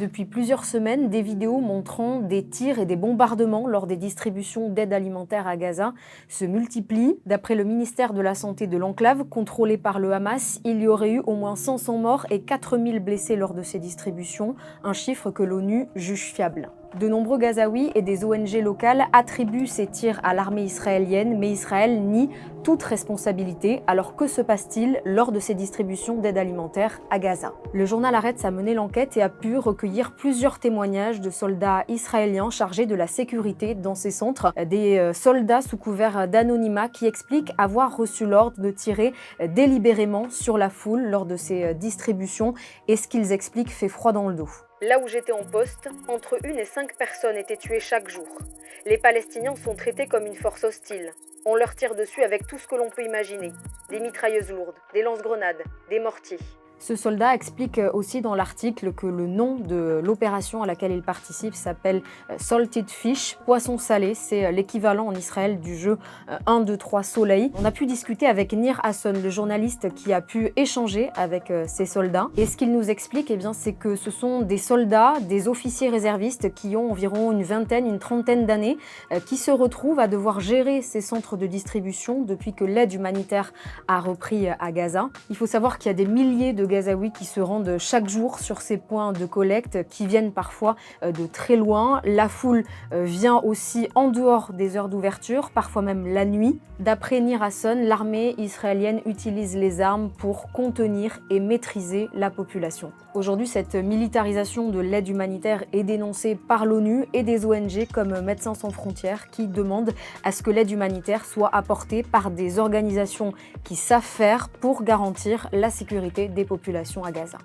Depuis plusieurs semaines, des vidéos montrant des tirs et des bombardements lors des distributions d'aide alimentaire à Gaza se multiplient. D'après le ministère de la Santé de l'enclave, contrôlé par le Hamas, il y aurait eu au moins 500 morts et 4000 blessés lors de ces distributions, un chiffre que l'ONU juge fiable. De nombreux Gazaouis et des ONG locales attribuent ces tirs à l'armée israélienne, mais Israël nie toute responsabilité. Alors que se passe-t-il lors de ces distributions d'aide alimentaire à Gaza? Le journal Haaretz a mené l'enquête et a pu recueillir plusieurs témoignages de soldats israéliens chargés de la sécurité dans ces centres. Des soldats sous couvert d'anonymat qui expliquent avoir reçu l'ordre de tirer délibérément sur la foule lors de ces distributions, et ce qu'ils expliquent fait froid dans le dos. Là où j'étais en poste, entre 1 et 5 personnes étaient tuées chaque jour. Les Palestiniens sont traités comme une force hostile. On leur tire dessus avec tout ce que l'on peut imaginer. Des mitrailleuses lourdes, des lance-grenades, des mortiers. Ce soldat explique aussi dans l'article que le nom de l'opération à laquelle il participe s'appelle Salted Fish, poisson salé. C'est l'équivalent en Israël du jeu 1, 2, 3 soleil. On a pu discuter avec Nir Hasson, le journaliste qui a pu échanger avec ces soldats. Et ce qu'il nous explique, c'est que ce sont des soldats, des officiers réservistes qui ont environ une vingtaine, une trentaine d'années, qui se retrouvent à devoir gérer ces centres de distribution depuis que l'aide humanitaire a repris à Gaza. Il faut savoir qu'il y a des milliers de Gazaouis qui se rendent chaque jour sur ces points de collecte, qui viennent parfois de très loin. La foule vient aussi en dehors des heures d'ouverture, parfois même la nuit. D'après Nir Hasson, l'armée israélienne utilise les armes pour contenir et maîtriser la population. Aujourd'hui, cette militarisation de l'aide humanitaire est dénoncée par l'ONU et des ONG comme Médecins sans frontières qui demandent à ce que l'aide humanitaire soit apportée par des organisations qui savent faire pour garantir la sécurité des populations à Gaza.